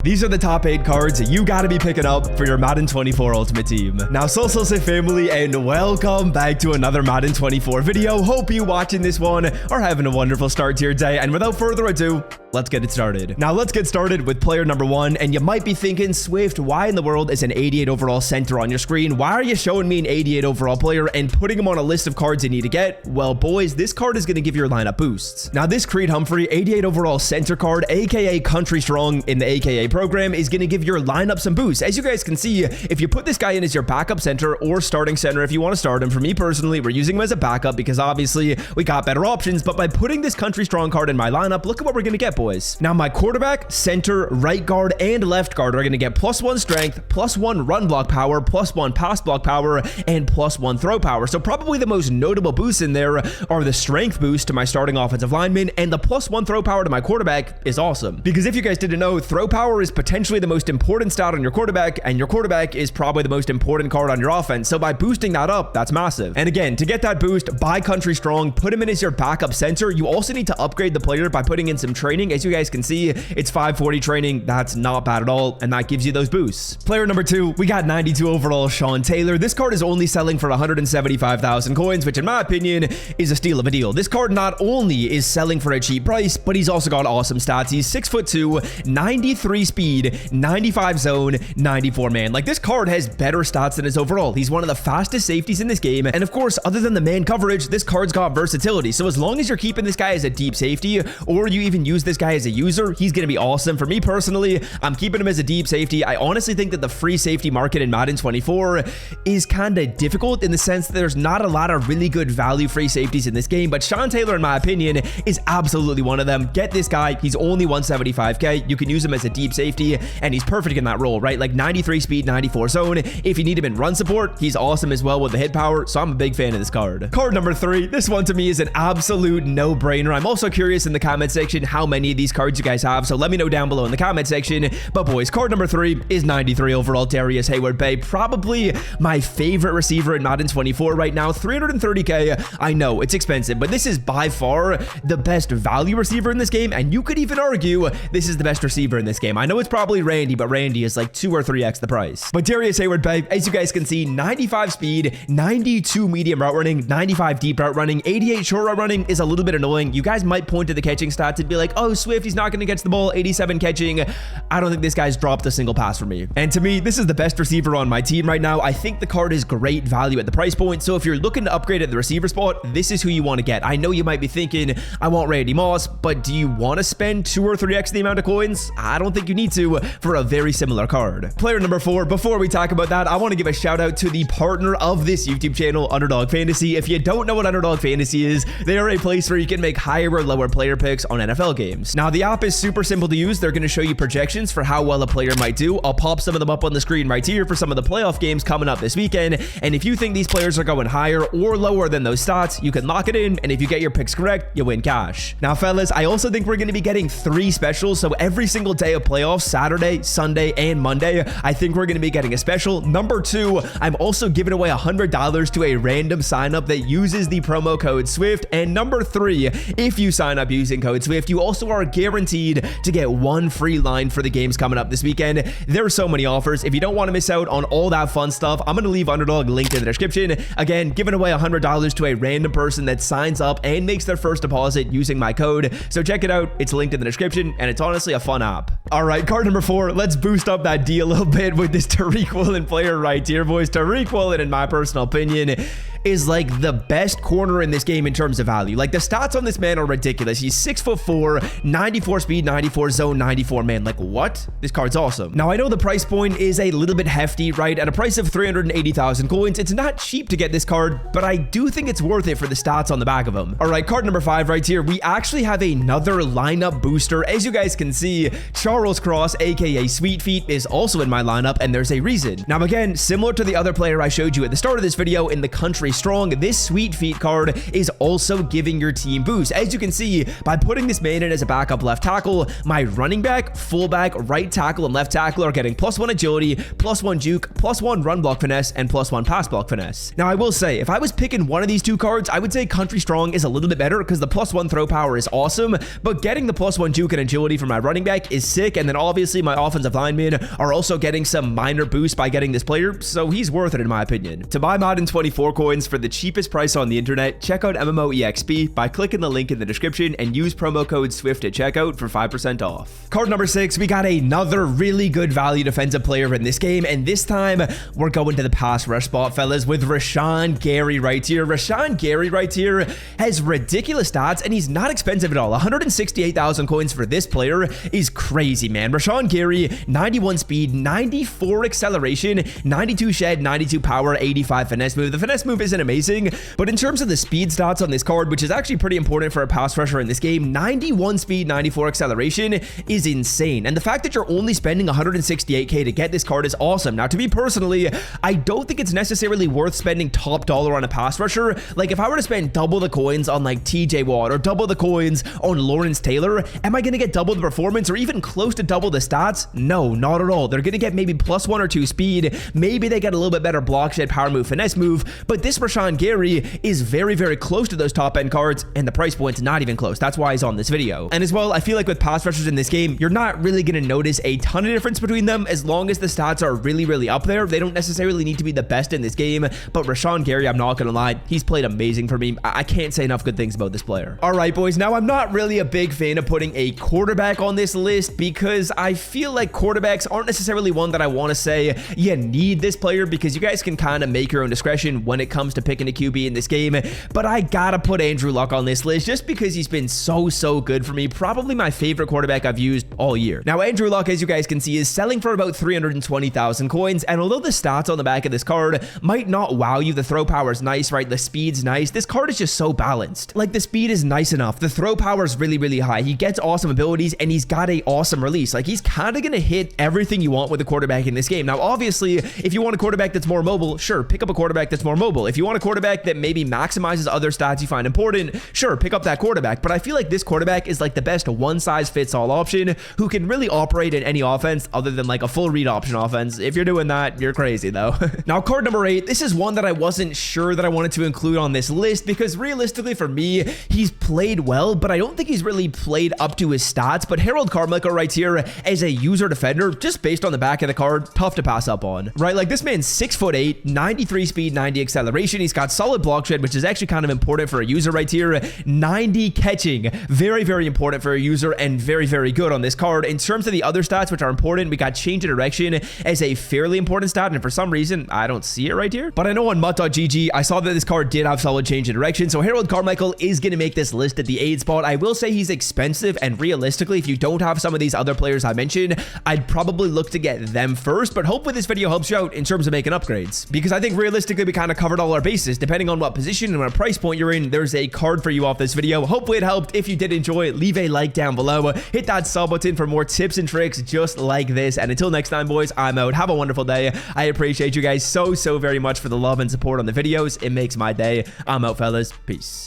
These are the top 8 cards you gotta be picking up for your Madden 24 Ultimate Team. Now, say family, and welcome back to another Madden 24 video. Hope you watching this one are having a wonderful start to your day. And without further ado, let's get it started. Now, let's get started with player number 1. And you might be thinking, Swift, why in the world is an 88 overall center on your screen? Why are you showing me an 88 overall player and putting him on a list of cards you need to get? Well, boys, this card is gonna give your lineup boosts. Now, this Creed Humphrey 88 overall center card, aka Country Strong in the AKA program, is going to give your lineup some boosts. As you guys can see, if you put this guy in as your backup center or starting center, if you want to start him, for me personally, we're using him as a backup because obviously we got better options. But by putting this Country Strong card in my lineup, look at what we're going to get, boys. Now, my quarterback, center, right guard, and left guard are going to get +1 strength, +1 run block power, +1 pass block power, and +1 throw power. So probably the most notable boosts in there are the strength boost to my starting offensive lineman, and the +1 throw power to my quarterback is awesome. Because if you guys didn't know, throw power is potentially the most important stat on your quarterback, and your quarterback is probably the most important card on your offense. So by boosting that up, that's massive. And again, to get that boost, buy Country Strong, put him in as your backup center. You also need to upgrade the player by putting in some training. As you guys can see, it's 540 training. That's not bad at all, and that gives you those boosts. Player number 2, we got 92 overall Sean Taylor. This card is only selling for 175,000 coins, which in my opinion is a steal of a deal. This card not only is selling for a cheap price, but he's also got awesome stats. He's 6'2", 93 speed, 95 zone, 94 man. Like, this card has better stats than his overall. He's one of the fastest safeties in this game. And of course, other than the man coverage, this card's got versatility. So as long as you're keeping this guy as a deep safety, or you even use this guy as a user, he's going to be awesome. For me personally, I'm keeping him as a deep safety. I honestly think that the free safety market in Madden 24 is kind of difficult in the sense that there's not a lot of really good value free safeties in this game. But Sean Taylor, in my opinion, is absolutely one of them. Get this guy. He's only 175k. You can use him as a deep safety, and he's perfect in that role, right? Like 93 speed, 94 zone. If you need him in run support, he's awesome as well with the hit power. So I'm a big fan of this card. Card number 3. This one to me is an absolute no-brainer. I'm also curious in the comment section how many of these cards you guys have. So let me know down below in the comment section. But boys, card number 3 is 93 overall Darius Hayward-Bay. Probably my favorite receiver in Madden 24 right now. 330k. I know it's expensive, but this is by far the best value receiver in this game. And you could even argue this is the best receiver in this game. I know it's probably Randy, but Randy is like 2 or 3x the price. But Darius Hayward-Bay, as you guys can see, 95 speed, 92 medium route running, 95 deep route running, 88 short route running is a little bit annoying. You guys might point to the catching stats and be like, oh, Swift, he's not going to catch the ball, 87 catching. I don't think this guy's dropped a single pass for me. And to me, this is the best receiver on my team right now. I think the card is great value at the price point. So if you're looking to upgrade at the receiver spot, this is who you want to get. I know you might be thinking, I want Randy Moss, but do you want to spend 2 or 3x the amount of coins? I don't think you need to for a very similar card. Player number 4, before we talk about that, I want to give a shout out to the partner of this YouTube channel, Underdog Fantasy. If you don't know what Underdog Fantasy is, they are a place where you can make higher or lower player picks on NFL games. Now, the app is super simple to use. They're going to show you projections for how well a player might do. I'll pop some of them up on the screen right here for some of the playoff games coming up this weekend. And if you think these players are going higher or lower than those stats, you can lock it in. And if you get your picks correct, you win cash. Now, fellas, I also think we're going to be getting 3 specials. So every single day of playoffs, Saturday, Sunday, and Monday, I think we're going to be getting a special. Number 2, I'm also giving away $100 to a random sign up that uses the promo code SWIFT. And number 3, if you sign up using code SWIFT, you also are guaranteed to get 1 free line for the games coming up this weekend. There are so many offers. If you don't want to miss out on all that fun stuff, I'm going to leave Underdog linked in the description. Again, giving away $100 to a random person that signs up and makes their first deposit using my code. So check it out. It's linked in the description, and it's honestly a fun app. All right, card number 4. Let's boost up that D a little bit with this Tariq Woolen player right here, boys. Tariq Woolen, in my personal opinion, is like the best corner in this game in terms of value. Like, the stats on this man are ridiculous. He's 6'4", 94 speed, 94 zone, 94 man. Like, what? This card's awesome. Now, I know the price point is a little bit hefty, right? At a price of 380,000 coins, it's not cheap to get this card, but I do think it's worth it for the stats on the back of him. All right, card number 5 right here. We actually have another lineup booster. As you guys can see, Charles Cross, aka Sweet Feet, is also in my lineup, and there's a reason. Now, again, similar to the other player I showed you at the start of this video in the Country strong, this Sweet Feet card is also giving your team boost. As you can see, by putting this man in as a backup left tackle, my running back, fullback, right tackle, and left tackle are getting +1 agility, +1 juke, +1 run block finesse, and +1 pass block finesse. Now, I will say, if I was picking one of these two cards, I would say Country Strong is a little bit better because the +1 throw power is awesome, but getting the +1 juke and agility from my running back is sick, and then obviously my offensive linemen are also getting some minor boost by getting this player, so he's worth it in my opinion. To buy Madden 24 coins for the cheapest price on the internet, check out MMOEXP by clicking the link in the description and use promo code SWIFT at checkout for 5% off. Card number 6, we got another really good value defensive player in this game, and this time we're going to the pass rush spot, fellas, with Rashawn Gary right here. Rashawn Gary right here has ridiculous stats, and he's not expensive at all. 168,000 coins for this player is crazy, man. Rashawn Gary, 91 speed, 94 acceleration, 92 shed, 92 power, 85 finesse move. The finesse move isn't amazing, but in terms of the speed stats on this card, which is actually pretty important for a pass rusher in this game, 91 speed, 94 acceleration is insane. And the fact that you're only spending 168k to get this card is awesome. Now, to me personally, I don't think it's necessarily worth spending top dollar on a pass rusher. Like, if I were to spend double the coins on like TJ Watt or double the coins on Lawrence Taylor, am I going to get double the performance or even close to double the stats? No, not at all. They're going to get maybe +1 or 2 speed. Maybe they get a little bit better block shed, power move, finesse move, but this Rashawn Gary is very, very close to those top end cards, and the price point's not even close. That's why he's on this video. And as well, I feel like with pass rushers in this game, you're not really going to notice a ton of difference between them as long as the stats are really, really up there. They don't necessarily need to be the best in this game, but Rashawn Gary, I'm not going to lie, he's played amazing for me. I can't say enough good things about this player. All right, boys, now I'm not really a big fan of putting a quarterback on this list because I feel like quarterbacks aren't necessarily one that I want to say you need this player, because you guys can kind of make your own discretion when it comes to picking a QB in this game, but I gotta put Andrew Luck on this list just because he's been so good for me. Probably my favorite quarterback I've used all year. Now, Andrew Luck, as you guys can see, is selling for about 320,000 coins, and although the stats on the back of this card might not wow you, the throw power is nice, right? The speed's nice. This card is just so balanced. Like, the speed is nice enough. The throw power is really, really high. He gets awesome abilities, and he's got a awesome release. Like, he's kind of gonna hit everything you want with a quarterback in this game. Now, obviously, if you want a quarterback that's more mobile, sure, pick up a quarterback that's more mobile. If you want a quarterback that maybe maximizes other stats you find important, sure, pick up that quarterback. But I feel like this quarterback is like the best one-size-fits-all option who can really operate in any offense other than like a full read option offense. If you're doing that, you're crazy though. Now, card number 8, this is one that I wasn't sure that I wanted to include on this list because realistically for me, he's played well, but I don't think he's really played up to his stats. But Harold Carmichael right here as a user defender, just based on the back of the card, tough to pass up on, right? Like, this man's 6'8", 93 speed, 90 acceleration. He's got solid block shed, which is actually kind of important for a user right here. 90 catching, very important for a user and very good on this card. In terms of the other stats, which are important, we got change of direction as a fairly important stat, and for some reason, I don't see it right here. But I know on MUT.GG, I saw that this card did have solid change of direction, so Harold Carmichael is going to make this list at the 8 spot. I will say he's expensive, and realistically, if you don't have some of these other players I mentioned, I'd probably look to get them first, but hopefully this video helps you out in terms of making upgrades, because I think realistically we kind of covered all our bases. Depending on what position and what price point you're in, there's a card for you off this video. Hopefully it helped. If you did enjoy it, leave a like down below, hit that sub button for more tips and tricks just like this, and until next time, boys, I'm out. Have a wonderful day. I appreciate you guys so very much for the love and support on the videos. It makes my day. I'm out, fellas. Peace.